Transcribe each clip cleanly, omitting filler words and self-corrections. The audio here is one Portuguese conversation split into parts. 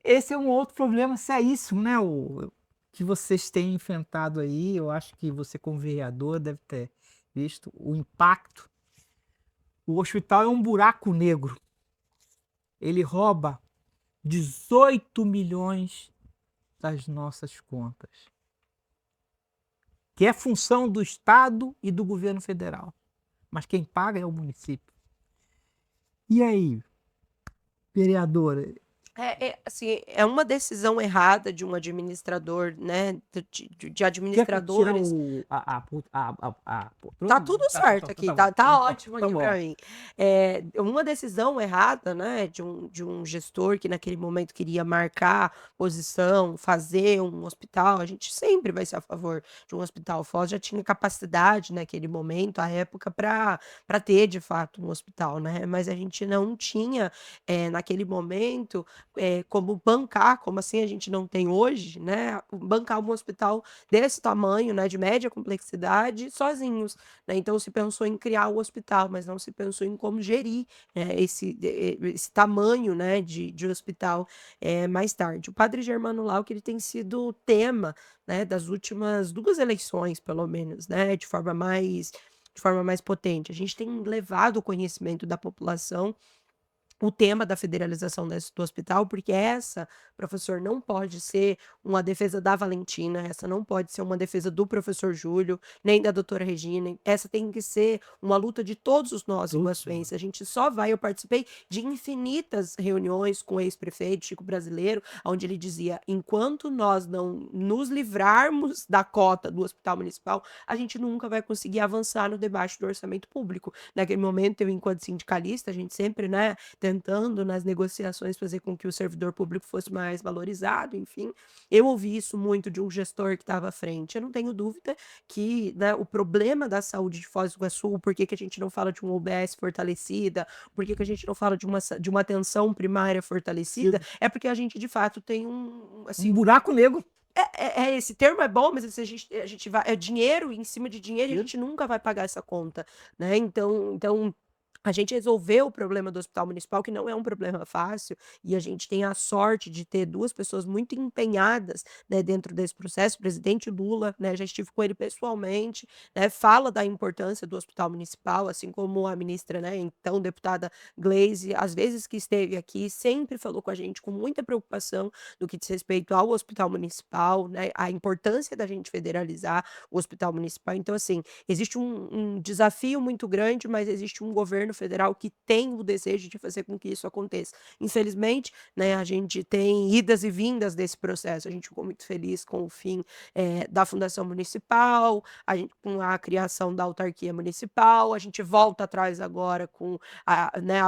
esse é um outro problema seríssimo, né? O que vocês têm enfrentado aí, eu acho que você, como vereador, deve ter visto o impacto. O hospital é um buraco negro. Ele rouba 18 milhões das nossas contas, que é função do Estado e do governo federal. Mas quem paga é o município. E aí, vereadora? Assim, é uma decisão errada de um administrador, né? De Quer tirar administradores. a Tá poltrona? tudo Tá, certo aqui, tá bom, tá ótimo tá aqui bom. para mim. É uma decisão errada, né, de um gestor que naquele momento queria marcar posição, fazer um hospital. A gente sempre vai ser a favor de um hospital. O Foz já tinha capacidade naquele momento, à época, para ter de fato um hospital, né? Mas a gente não tinha, naquele momento, como bancar, como assim a gente não tem hoje, né? Bancar um hospital desse tamanho, né, de média complexidade, sozinhos. Né, então se pensou em criar o hospital, mas não se pensou em como gerir, esse tamanho, né, de hospital, mais tarde. O Padre Germano Lau, que ele tem sido tema, né, das últimas 2 eleições, pelo menos, né, de forma mais potente. A gente tem levado o conhecimento da população o tema da federalização do hospital, porque essa, professor, não pode ser uma defesa da Valentina, essa não pode ser uma defesa do professor Júlio, nem da doutora Regina, essa tem que ser uma luta de todos nós Todos iguaçuenses. nós. A gente só vai, eu participei de infinitas reuniões com o ex-prefeito Chico Brasileiro, onde ele dizia: enquanto nós não nos livrarmos da cota do hospital municipal, a gente nunca vai conseguir avançar no debate do orçamento público. Naquele momento, eu, enquanto sindicalista, a gente sempre, né, tentando nas negociações fazer com que o servidor público fosse mais valorizado, enfim. Eu ouvi isso muito de um gestor que estava à frente. Eu não tenho dúvida que, né, o problema da saúde de Foz do Iguaçu, por que que a gente não fala de uma UBS fortalecida, por que que a gente não fala de uma atenção primária fortalecida, é porque a gente de fato tem Um assim, buraco negro. esse termo é bom, mas assim, a gente vai, é dinheiro em cima de dinheiro e a gente nunca vai pagar essa conta, né? Então a gente resolveu o problema do hospital municipal, que não é um problema fácil, e a gente tem a sorte de ter 2 pessoas muito empenhadas, né, dentro desse processo. O presidente Lula, né, já estive com ele pessoalmente, né, fala da importância do hospital municipal, assim como a ministra, né, então deputada Gleisi, às vezes que esteve aqui, sempre falou com a gente com muita preocupação do que diz respeito ao hospital municipal, né, a importância da gente federalizar o hospital municipal. Então, assim, existe um desafio muito grande, mas existe um governo federal que tem o desejo de fazer com que isso aconteça. Infelizmente, né, a gente tem idas e vindas desse processo. A gente ficou muito feliz com o fim, da fundação municipal, com a criação da autarquia municipal, a gente volta atrás agora com né,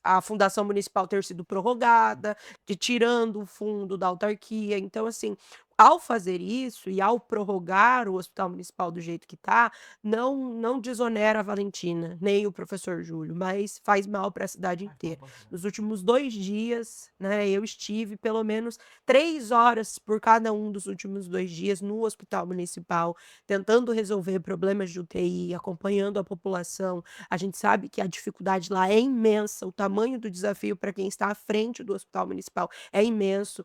a fundação municipal ter sido prorrogada, de tirando o fundo da autarquia. Então, assim, ao fazer isso e ao prorrogar o hospital municipal do jeito que está, não desonera a Valentina, nem o professor Júlio, mas faz mal para a cidade inteira. Nos últimos 2 dias, né, eu estive pelo menos 3 horas por cada um dos últimos 2 dias no hospital municipal, tentando resolver problemas de UTI, acompanhando a população. A gente sabe que a dificuldade lá é imensa, o tamanho do desafio para quem está à frente do hospital municipal é imenso.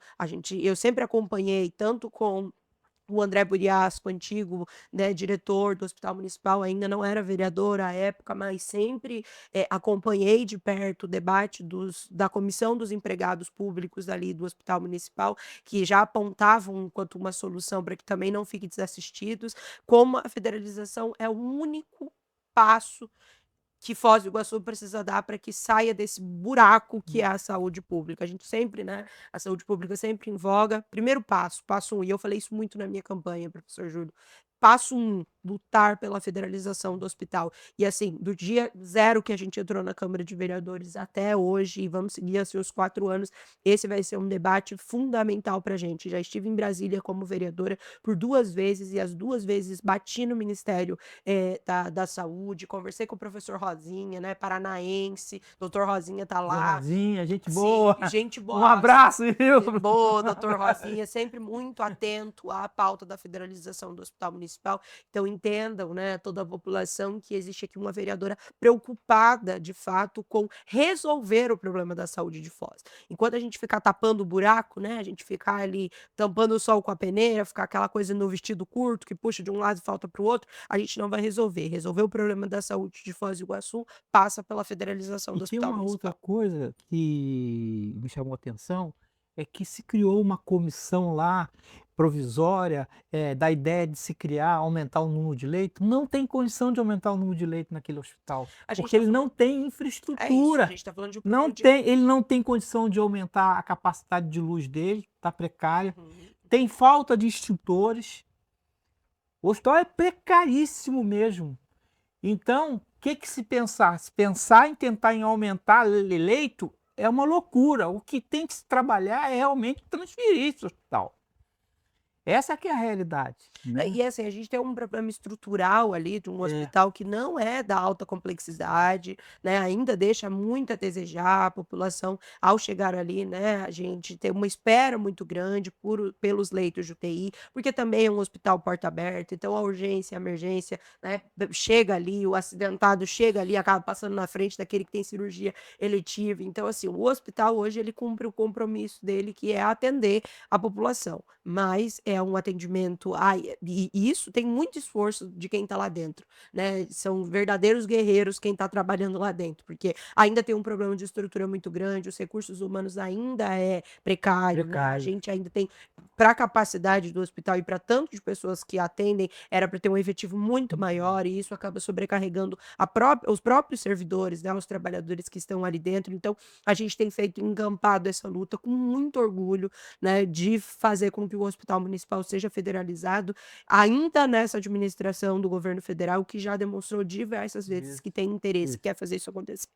Eu sempre acompanhei tanto com o André Buriasco, antigo, né, diretor do Hospital Municipal, ainda não era vereador à época, mas sempre, acompanhei de perto o debate da comissão dos empregados públicos ali do Hospital Municipal, que já apontavam enquanto uma solução para que também não fiquem desassistidos, como a federalização é o único passo que Foz do Iguaçu precisa dar para que saia desse buraco que é a saúde pública. A gente sempre, né, a saúde pública sempre em voga. Primeiro passo, passo 1, e eu falei isso muito na minha campanha, professor Júlio. Passo 1, lutar pela federalização do hospital. E assim, do dia 0 que a gente entrou na Câmara de Vereadores até hoje, e vamos seguir assim os 4 anos, esse vai ser um debate fundamental para a gente. Já estive em Brasília como vereadora por 2 vezes, e as 2 vezes bati no Ministério da Saúde, conversei com o professor Rosinha, né, paranaense, doutor Rosinha tá lá, Rosinha, gente sim, boa. gente Um boaça, abraço, viu? gente boa, doutor Rosinha, sempre muito atento à pauta da federalização do hospital municipal. Então, entendam, né, toda a população, que existe aqui uma vereadora preocupada, de fato, com resolver o problema da saúde de Foz. Enquanto a gente ficar tapando o buraco, né, a gente ficar ali tampando o sol com a peneira, ficar aquela coisa no vestido curto que puxa de um lado e falta para o outro, a gente não vai resolver. Resolver o problema da saúde de Foz do Iguaçu passa pela federalização E do tem hospital uma outra municipal. coisa que me chamou a atenção, é que se criou uma comissão lá, provisória, da ideia de se criar, aumentar o número de leitos. Não tem condição de aumentar o número de leitos naquele hospital, A gente porque está ele não falando tem é isso, a gente infraestrutura. está falando de um Não problema de tem, ele não tem condição de aumentar a capacidade de luz dele, está precária. uhum. Tem falta de extintores. O hospital é precaríssimo mesmo. Então, o que que se pensar? Se pensar em tentar em aumentar leito é uma loucura. O que tem que se trabalhar é realmente transferir esse hospital. Essa que é a realidade, né? E assim, a gente tem um problema estrutural ali de um É, hospital que não é da alta complexidade, né, ainda deixa muito a desejar, a população ao chegar ali, né, a gente tem uma espera muito grande pelos leitos de UTI, porque também é um hospital porta aberta, então a urgência, a emergência, né, chega ali, o acidentado chega ali, acaba passando na frente daquele que tem cirurgia eletiva, então assim, o hospital hoje ele cumpre o compromisso dele, que é atender a população, mas é um atendimento e isso tem muito esforço de quem está lá dentro, né, são verdadeiros guerreiros quem está trabalhando lá dentro, porque ainda tem um problema de estrutura muito grande, os recursos humanos ainda é precário, né, a precário. gente ainda tem para a capacidade do hospital e para tanto de pessoas que atendem, era para ter um efetivo muito maior e isso acaba sobrecarregando os próprios servidores, né, os trabalhadores que estão ali dentro, então a gente tem feito encampado essa luta com muito orgulho, né, de fazer com que o hospital municipal seja federalizado, ainda nessa administração do governo federal, que já demonstrou diversas vezes Isso, que tem interesse, isso. quer fazer isso acontecer.